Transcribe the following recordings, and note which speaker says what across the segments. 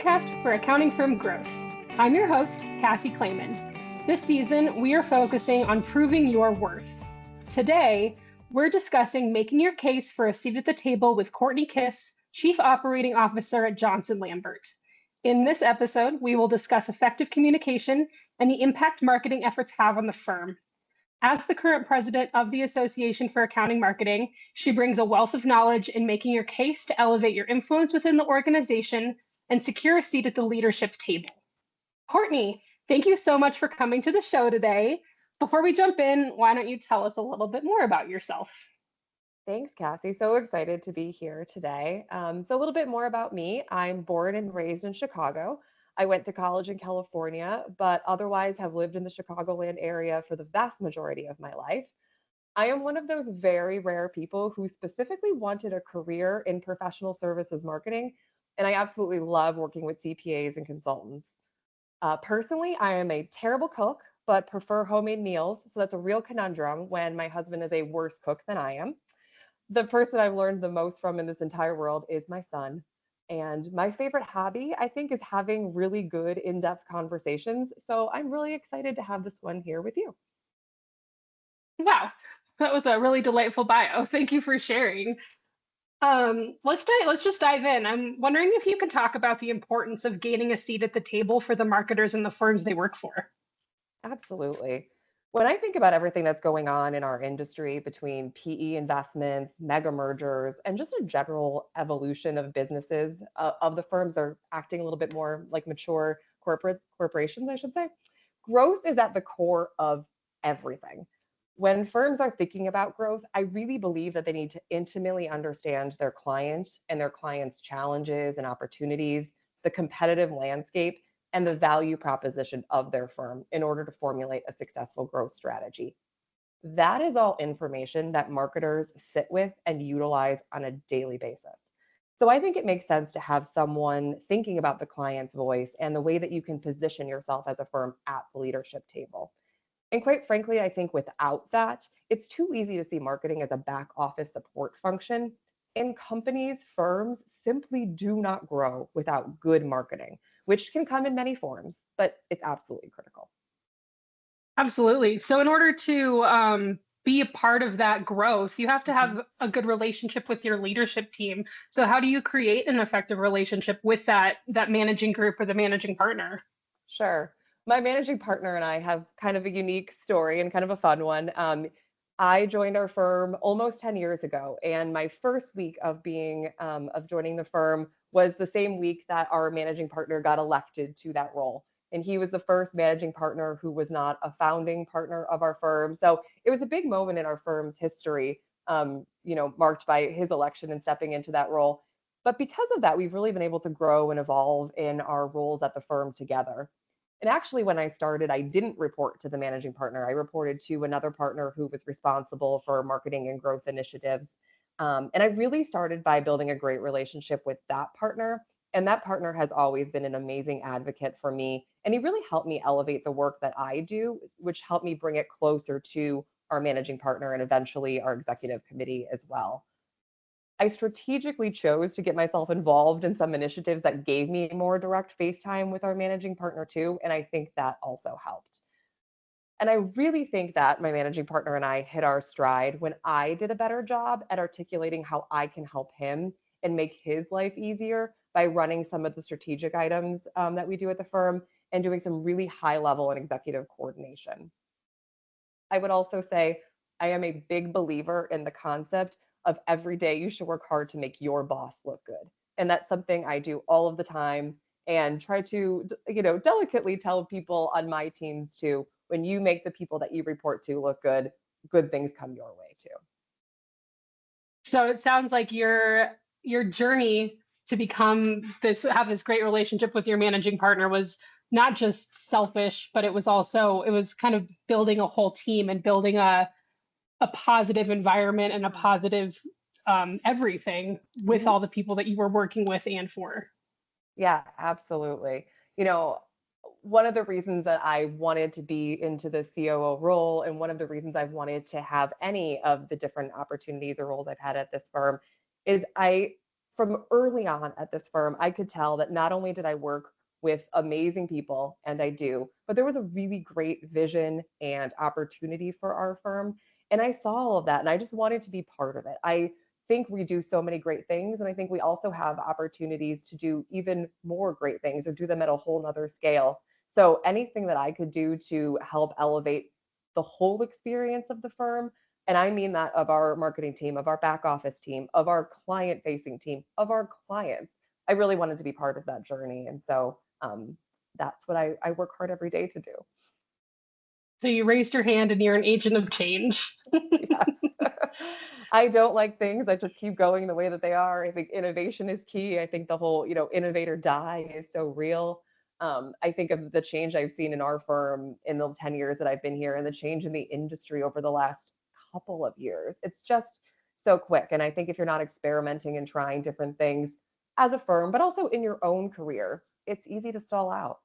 Speaker 1: podcast for accounting firm growth. I'm your host, Cassie Clayman. This season, we are focusing on proving your worth. Today, we're discussing making your case for a seat at the table with Courtney Kiss, Chief Operating Officer at Johnson Lambert. In this episode, we will discuss effective communication and the impact marketing efforts have on the firm. As the current president of the Association for Accounting Marketing, she brings a wealth of knowledge in making your case to elevate your influence within the organization and secure a seat at the leadership table. Courtney, thank you so much for coming to the show today. Before we jump in, why don't you tell us a little bit more about yourself?
Speaker 2: Thanks, Cassie. So excited to be here today. So a little bit more about me. I'm born and raised in Chicago. I went to college in California, but otherwise have lived in the Chicagoland area for the vast majority of my life. I am one of those very rare people who specifically wanted a career in professional services marketing, and I absolutely love working with CPAs and consultants. Personally, I am a terrible cook, but prefer homemade meals. So that's a real conundrum when my husband is a worse cook than I am. The person I've learned the most from in this entire world is my son. And my favorite hobby, I think, is having really good in-depth conversations. So I'm really excited to have this one here with you.
Speaker 1: Wow, that was a really delightful bio. Thank you for sharing. Let's just dive in. I'm wondering if you can talk about the importance of gaining a seat at the table for the marketers and the firms they work for.
Speaker 2: Absolutely. When I think about everything that's going on in our industry between PE investments, mega mergers, and just a general evolution of businesses of the firms that are acting a little bit more like mature corporations, I should say, growth is at the core of everything. When firms are thinking about growth, I really believe that they need to intimately understand their client and their client's challenges and opportunities, the competitive landscape, and the value proposition of their firm in order to formulate a successful growth strategy. That is all information that marketers sit with and utilize on a daily basis. So I think it makes sense to have someone thinking about the client's voice and the way that you can position yourself as a firm at the leadership table. And quite frankly, I think without that, it's too easy to see marketing as a back office support function. And companies, firms simply do not grow without good marketing, which can come in many forms, but it's absolutely critical.
Speaker 1: Absolutely. So, in order to be a part of that growth, you have to
Speaker 2: Mhm.
Speaker 1: have a good relationship with your leadership team. So, how do you create an effective relationship with that managing group or the managing partner?
Speaker 2: Sure. My managing partner and I have kind of a unique story and kind of a fun one. I joined our firm almost 10 years ago, and my first week of joining the firm was the same week that our managing partner got elected to that role. And he was the first managing partner who was not a founding partner of our firm. So it was a big moment in our firm's history, marked by his election and stepping into that role. But because of that, we've really been able to grow and evolve in our roles at the firm together. And actually, when I started, I didn't report to the managing partner. I reported to another partner who was responsible for marketing and growth initiatives. And I really started by building a great relationship with that partner. And that partner has always been an amazing advocate for me. And he really helped me elevate the work that I do, which helped me bring it closer to our managing partner and eventually our executive committee as well. I strategically chose to get myself involved in some initiatives that gave me more direct face time with our managing partner too, and I think that also helped. And I really think that my managing partner and I hit our stride when I did a better job at articulating how I can help him and make his life easier by running some of the strategic items that we do at the firm and doing some really high level and executive coordination. I would also say I am a big believer in the concept of every day you should work hard to make your boss look good. And that's something I do all of the time and try to, delicately tell people on my teams too, when you make the people that you report to look good, good things come your way too.
Speaker 1: So it sounds like your journey to become this have this great relationship with your managing partner was not just selfish, but it was kind of building a whole team and building a positive environment and a positive everything with
Speaker 2: Mhm.
Speaker 1: all the people that you were working with and for.
Speaker 2: Yeah, absolutely. You know, one of the reasons that I wanted to be into the COO role, and one of the reasons I've wanted to have any of the different opportunities or roles I've had at this firm, is I from early on at this firm, I could tell that not only did I work with amazing people, and I do, but there was a really great vision and opportunity for our firm. And I saw all of that and I just wanted to be part of it. I think we do so many great things. And I think we also have opportunities to do even more great things or do them at a whole nother scale. So anything that I could do to help elevate the whole experience of the firm, and I mean that of our marketing team, of our back office team, of our client facing team, of our clients. I really wanted to be part of that journey. And so that's what I work hard every day to do.
Speaker 1: So you raised your hand and you're an agent of change.
Speaker 2: Yes. I don't like things that just keep going the way that they are. I think innovation is key. I think the whole, innovate or die is so real. I think of the change I've seen in our firm in the 10 years that I've been here and the change in the industry over the last couple of years. It's just so quick. And I think if you're not experimenting and trying different things as a firm, but also in your own career, it's easy to stall out.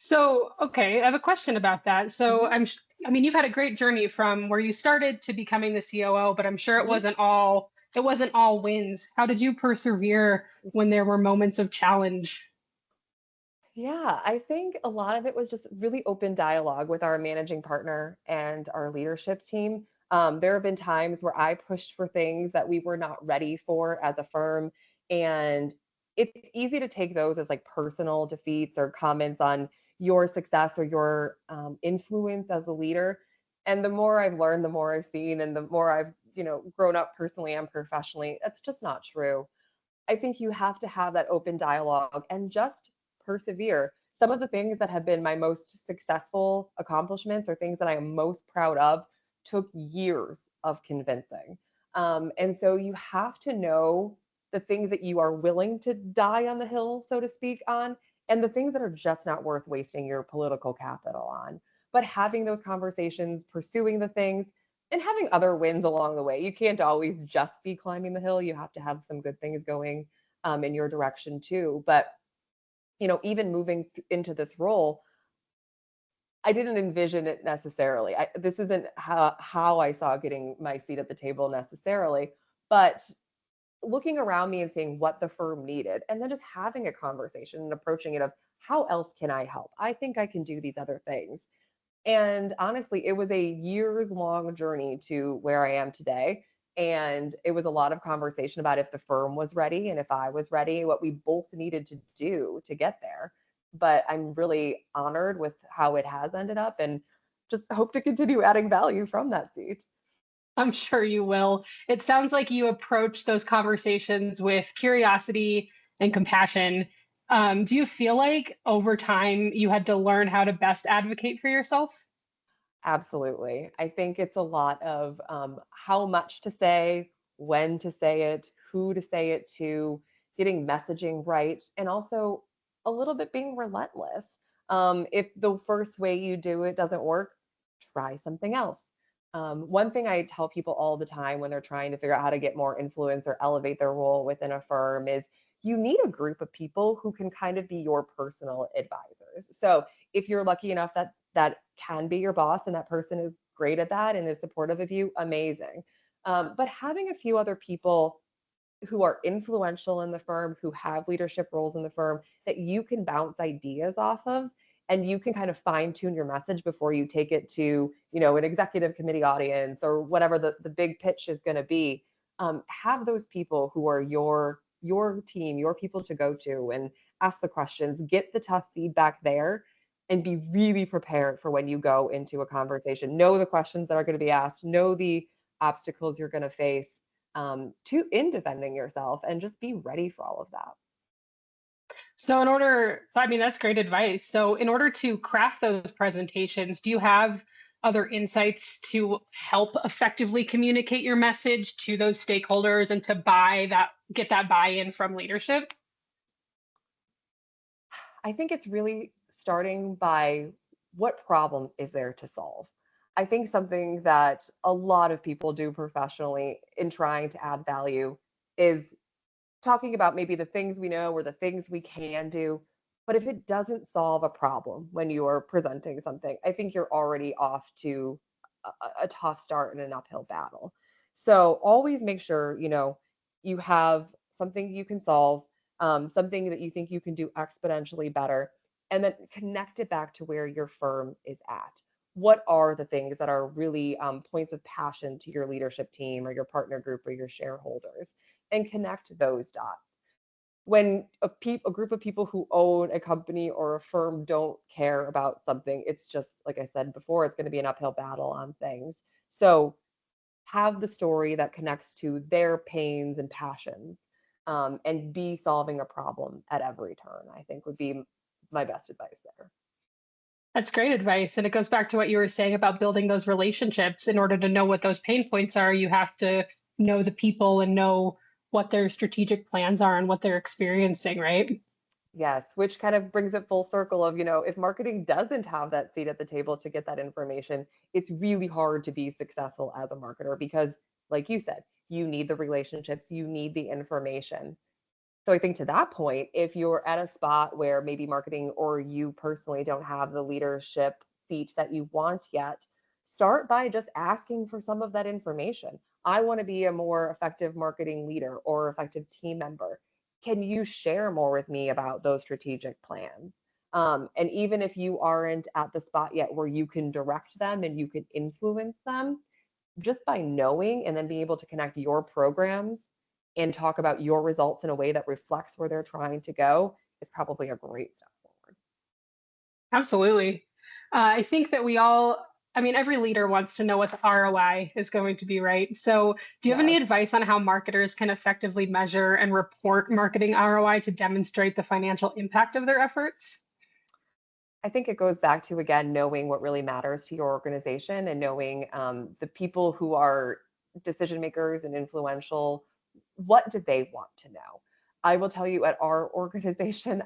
Speaker 1: So, okay, I have a question about that. So,
Speaker 2: Mhm,
Speaker 1: I mean, you've had a great journey from where you started to becoming the COO, but I'm sure
Speaker 2: mhm.
Speaker 1: it wasn't all wins. How did you persevere when there were moments of challenge?
Speaker 2: Yeah, I think a lot of it was just really open dialogue with our managing partner and our leadership team. There have been times where I pushed for things that we were not ready for as a firm. And it's easy to take those as like personal defeats or comments on your success or your influence as a leader. And the more I've learned, the more I've seen, and the more I've, grown up personally and professionally, that's just not true. I think you have to have that open dialogue and just persevere. Some of the things that have been my most successful accomplishments or things that I am most proud of took years of convincing. And so you have to know the things that you are willing to die on the hill, so to speak, on, and the things that are just not worth wasting your political capital on. But having those conversations, pursuing the things, and having other wins along the way. You can't always just be climbing the hill. You have to have some good things going in your direction too. But even moving into this role, I didn't envision it necessarily. This isn't how I saw getting my seat at the table necessarily, but looking around me and seeing what the firm needed, and then just having a conversation and approaching it of how else can I help? I think I can do these other things. And honestly, it was a years long journey to where I am today. And it was a lot of conversation about if the firm was ready and if I was ready, what we both needed to do to get there. But I'm really honored with how it has ended up and just hope to continue adding value from that seat.
Speaker 1: I'm sure you will. It sounds like you approach those conversations with curiosity and compassion. Do you feel like over time you had to learn how to best advocate for yourself?
Speaker 2: Absolutely. I think it's a lot of how much to say, when to say it, who to say it to, getting messaging right, and also a little bit being relentless. If the first way you do it doesn't work, try something else. One thing I tell people all the time when they're trying to figure out how to get more influence or elevate their role within a firm is you need a group of people who can kind of be your personal advisors. So if you're lucky enough that can be your boss and that person is great at that and is supportive of you, amazing. But having a few other people who are influential in the firm, who have leadership roles in the firm that you can bounce ideas off of, and you can kind of fine tune your message before you take it to, an executive committee audience or whatever the big pitch is going to be. Have those people who are your team, your people to go to and ask the questions, get the tough feedback there, and be really prepared for when you go into a conversation. Know the questions that are going to be asked, know the obstacles you're going to face to in defending yourself, and just be ready for all of that.
Speaker 1: I mean, that's great advice. So, in order to craft those presentations, do you have other insights to help effectively communicate your message to those stakeholders and to get that buy-in from leadership?
Speaker 2: I think it's really starting by what problem is there to solve. I think something that a lot of people do professionally in trying to add value is talking about maybe the things we know or the things we can do. But if it doesn't solve a problem when you are presenting something, I think you're already off to a tough start in an uphill battle. So always make sure, you have something you can solve, something that you think you can do exponentially better, and then connect it back to where your firm is at. What are the things that are really points of passion to your leadership team or your partner group or your shareholders, and connect those dots. When a group of people who own a company or a firm don't care about something, it's just, like I said before, it's going to be an uphill battle on things. So have the story that connects to their pains and passions, and be solving a problem at every turn, I think would be my best advice there.
Speaker 1: That's great advice. And it goes back to what you were saying about building those relationships. In order to know what those pain points are, you have to know the people and know what their strategic plans are and what they're experiencing, right?
Speaker 2: Yes, which kind of brings it full circle of, if marketing doesn't have that seat at the table to get that information, it's really hard to be successful as a marketer because, like you said, you need the relationships, you need the information. So I think to that point, if you're at a spot where maybe marketing or you personally don't have the leadership seat that you want yet, start by just asking for some of that information. I want to be a more effective marketing leader or effective team member. Can you share more with me about those strategic plans? And even if you aren't at the spot yet where you can direct them and you can influence them, just by knowing and then being able to connect your programs and talk about your results in a way that reflects where they're trying to go is probably a great step forward.
Speaker 1: Absolutely. I think that we all, I mean, every leader wants to know what the ROI is going to be, right? So, do you have any
Speaker 2: Yes.
Speaker 1: advice on how marketers can effectively measure and report marketing ROI to demonstrate the financial impact of their efforts?
Speaker 2: I think it goes back to, again, knowing what really matters to your organization and knowing the people who are decision makers and influential. What do they want to know? I will tell you at our organization,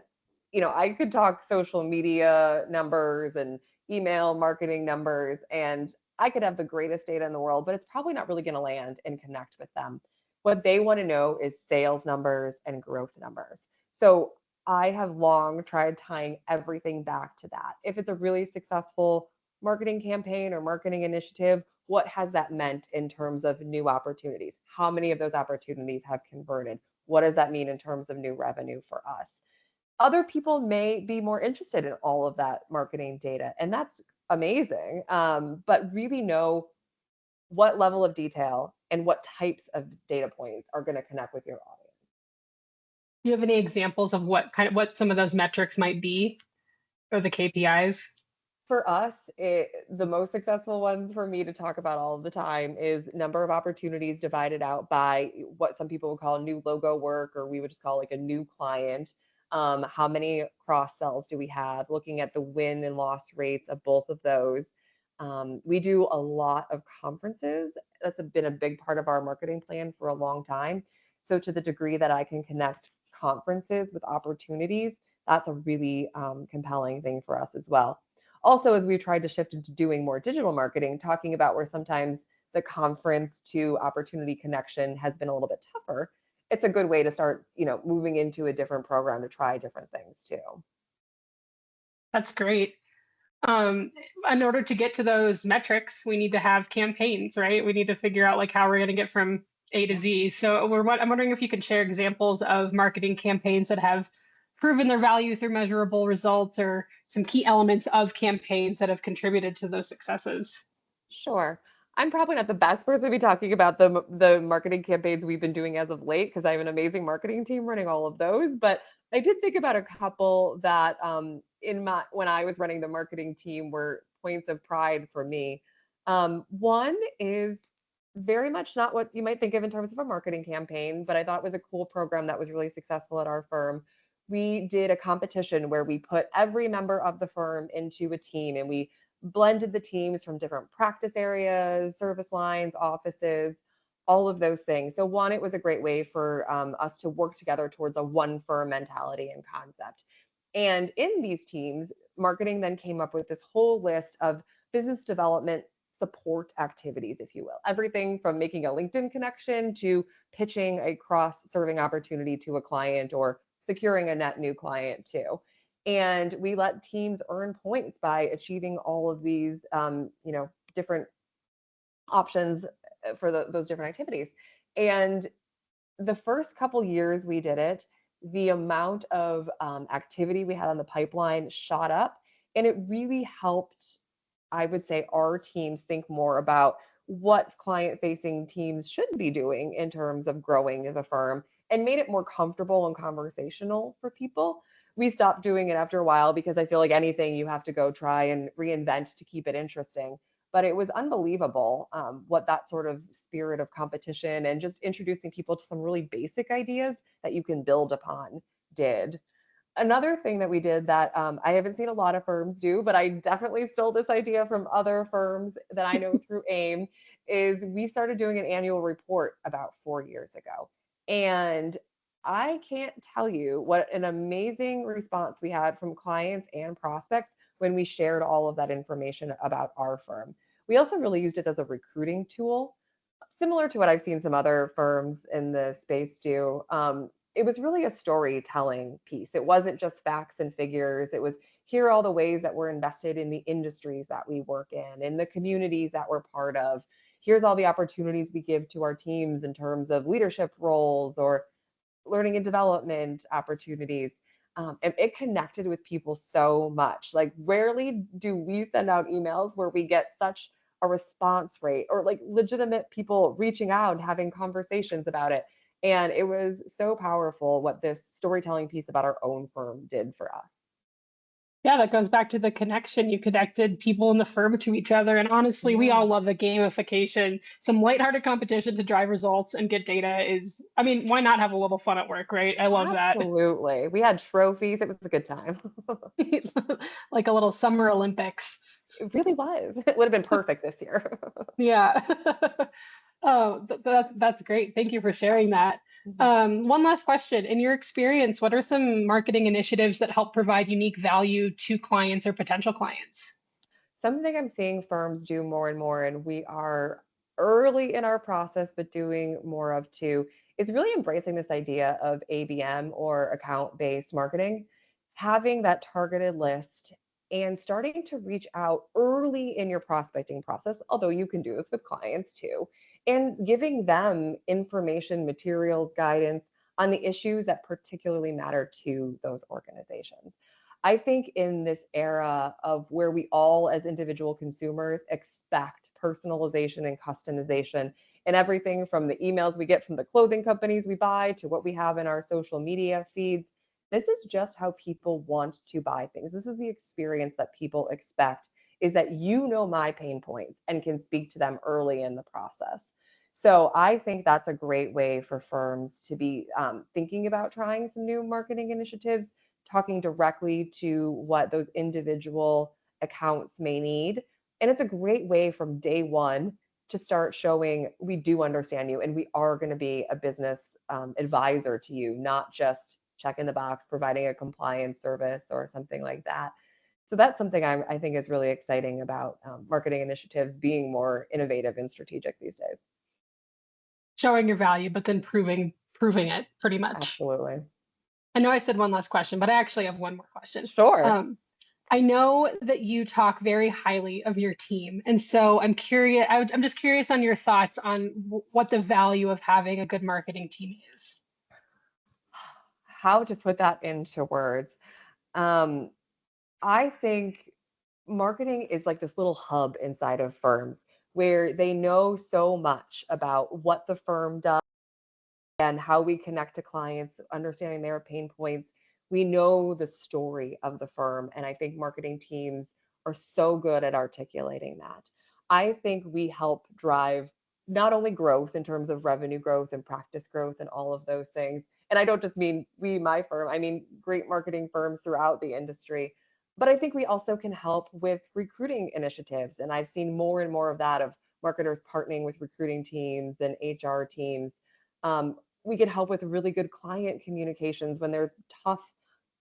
Speaker 2: I could talk social media numbers and email marketing numbers, and I could have the greatest data in the world, but it's probably not really going to land and connect with them. What they want to know is sales numbers and growth numbers. So I have long tried tying everything back to that. If it's a really successful marketing campaign or marketing initiative, what has that meant in terms of new opportunities? How many of those opportunities have converted? What does that mean in terms of new revenue for us? Other people may be more interested in all of that marketing data, and that's amazing. But really know what level of detail and what types of data points are going to connect with your audience.
Speaker 1: Do you have any examples of what some of those metrics might be or the KPIs?
Speaker 2: For us, the most successful ones for me to talk about all of the time is number of opportunities divided out by what some people would call new logo work, or we would just call like a new client. How many cross sells do we have? Looking at the win and loss rates of both of those. We do a lot of conferences. Been a big part of our marketing plan for a long time. So to the degree that I can connect conferences with opportunities, that's a really compelling thing for us as well. Also, as we've tried to shift into doing more digital marketing, talking about where sometimes the conference to opportunity connection has been a little bit tougher, it's a good way to start, moving into a different program to try different things too.
Speaker 1: That's great. Um, in order to get to those metrics, we need to have campaigns, right? We need to figure out like how we're going to get from A to
Speaker 2: Yeah.
Speaker 1: Z. So I'm wondering if you can share examples of marketing campaigns that have proven their value through measurable results or some key elements of campaigns that have contributed to those successes.
Speaker 2: Sure. I'm probably not the best person to be talking about the marketing campaigns we've been doing as of late because I have an amazing marketing team running all of those. But I did think about a couple that in my when I was running the marketing team were points of pride for me. One is very much not what you might think of in terms of a marketing campaign, but I thought was a cool program that was really successful at our firm. We did a competition where we put every member of the firm into a team and we blended the teams from different practice areas, service lines, offices, all of those things. So one, it was a great way for us to work together towards a one firm mentality and concept. And in these teams, marketing then came up with this whole list of business development support activities, if you will. Everything from making a LinkedIn connection to pitching a cross serving opportunity to a client or securing a net new client too. And we let teams earn points by achieving all of these, different options for those different activities. And The first couple years we did it, the amount of activity we had on the pipeline shot up, and it really helped, I would say, our teams think more about what client-facing teams should be doing in terms of growing the firm, and made it more comfortable and conversational for people. We stopped doing it after a while because I feel like anything you have to go try and reinvent to keep it interesting. But it was unbelievable what that sort of spirit of competition and just introducing people to some really basic ideas that you can build upon did. Another thing that we did that I haven't seen a lot of firms do, but I definitely stole this idea from other firms that I know through AIM, is we started doing an annual report about 4 years ago. And I can't tell you what an amazing response we had from clients and prospects when we shared all of that information about our firm. We also really used it as a recruiting tool, similar to what I've seen some other firms in the space do. It was really a storytelling piece. It wasn't just facts and figures. It was, here are all the ways that we're invested in the industries that we work in the communities that we're part of. Here's all the opportunities we give to our teams in terms of leadership roles or learning and development opportunities. And it connected with people so much. Like, rarely do we send out emails where we get such a response rate, or like legitimate people reaching out and having conversations about it. And it was so powerful what this storytelling piece about our own firm did for us.
Speaker 1: Yeah, that goes back to the connection. You connected people in the firm to each other. And honestly, we all
Speaker 2: Yeah,
Speaker 1: love the gamification. Some lighthearted competition to drive results and get data is, I mean, why not have a little fun at work, right? I love that.
Speaker 2: absolutely. We had trophies. It was a good time.
Speaker 1: Like a little summer Olympics.
Speaker 2: It really was. It would have been perfect this year.
Speaker 1: Yeah. Oh, that's great. Thank you for sharing that.
Speaker 2: Mhm.
Speaker 1: One last question. In your experience, what are some marketing initiatives that help provide unique value to clients or potential clients?
Speaker 2: Something I'm seeing firms do more and more, and we are early in our process, but doing more of too, is really embracing this idea of ABM, or account based marketing, having that targeted list and starting to reach out early in your prospecting process, although you can do this with clients too, and giving them information, materials, guidance on the issues that particularly matter to those organizations. I think in this era of where we all, as individual consumers, expect personalization and customization and everything from the emails we get from the clothing companies we buy to what we have in our social media feeds, this is just how people want to buy things. This is the experience that people expect, is that you know my pain points and can speak to them early in the process. So I think that's a great way for firms to be thinking about trying some new marketing initiatives, talking directly to what those individual accounts may need. And it's a great way from day one to start showing we do understand you and we are going to be a business advisor to you, not just checking the box, providing a compliance service or something like that. So that's something I think is really exciting about marketing initiatives being more innovative and strategic these days.
Speaker 1: Showing your value, but then proving it pretty much.
Speaker 2: Absolutely.
Speaker 1: I know I said one last question, but I actually have one more question.
Speaker 2: Sure.
Speaker 1: Um, I know that you talk very highly of your team, and so I'm curious. I'm just curious on your thoughts on what the value of having a good marketing team is.
Speaker 2: How to put that into words. Um, I think marketing is like this little hub inside of firms where they know so much about what the firm does and how we connect to clients, understanding their pain points. We know the story of the firm. And I think marketing teams are so good at articulating that. I think we help drive not only growth in terms of revenue growth and practice growth and all of those things. And I don't just mean we, my firm, I mean great marketing firms throughout the industry. But I think we also can help with recruiting initiatives. And I've seen more and more of that, of marketers partnering with recruiting teams and HR teams. Um, we can help with really good client communications when there's tough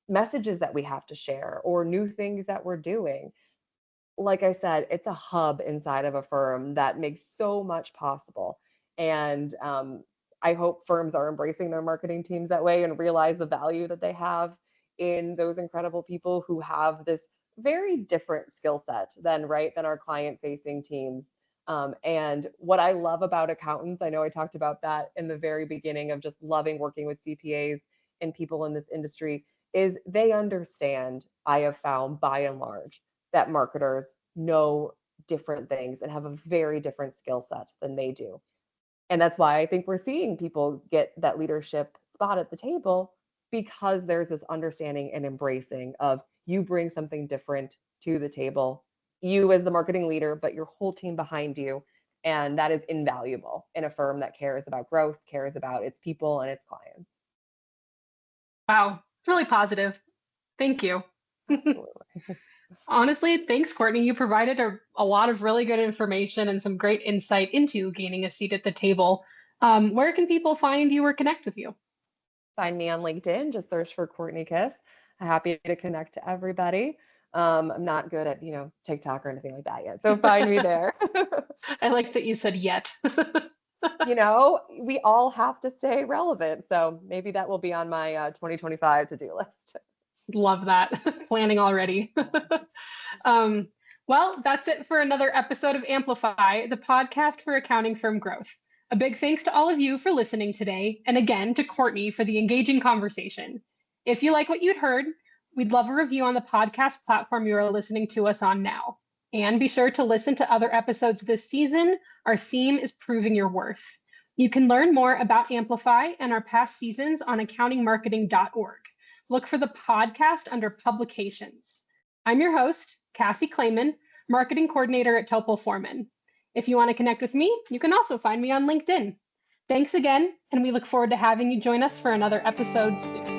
Speaker 2: messages that we have to share or new things that we're doing. Like I said, it's a hub inside of a firm that makes so much possible. And I hope firms are embracing their marketing teams that way and realize the value that they have in those incredible people who have this very different skill set than, right, than our client facing teams. And what I love about accountants, I know I talked about that in the very beginning of just loving working with CPAs and people in this industry, is they understand, I have found by and large, that marketers know different things and have a very different skill set than they do. And that's why I think we're seeing people get that leadership spot at the table, because there's this understanding and embracing of, you bring something different to the table, you as the marketing leader, but your whole team behind you. And that is invaluable in a firm that cares about growth, cares about its people and its clients.
Speaker 1: Wow, really positive. Thank you.
Speaker 2: Absolutely.
Speaker 1: Honestly, thanks, Courtney. You provided a lot of really good information and some great insight into gaining a seat at the table. Where can people find you or connect with you?
Speaker 2: Find me on LinkedIn, just search for Courtney Kiss. I'm happy to connect to everybody. I'm not good at, TikTok or anything like that yet, so find me there.
Speaker 1: I like that you said yet.
Speaker 2: We all have to stay relevant, so maybe that will be on my 2025 to-do list.
Speaker 1: Love that. Planning already. um, well, that's it for another episode of Amplify, the podcast for accounting firm growth. A big thanks to all of you for listening today, and again to Courtney for the engaging conversation. If you like what you'd heard, we'd love a review on the podcast platform you are listening to us on now. And be sure to listen to other episodes this season. Our theme is Proving Your Worth. You can learn more about Amplify and our past seasons on accountingmarketing.org. Look for the podcast under publications. I'm your host, Cassie Clayman, marketing coordinator at Topol Foreman. If you want to connect with me, you can also find me on LinkedIn. Thanks again, and we look forward to having you join us for another episode soon.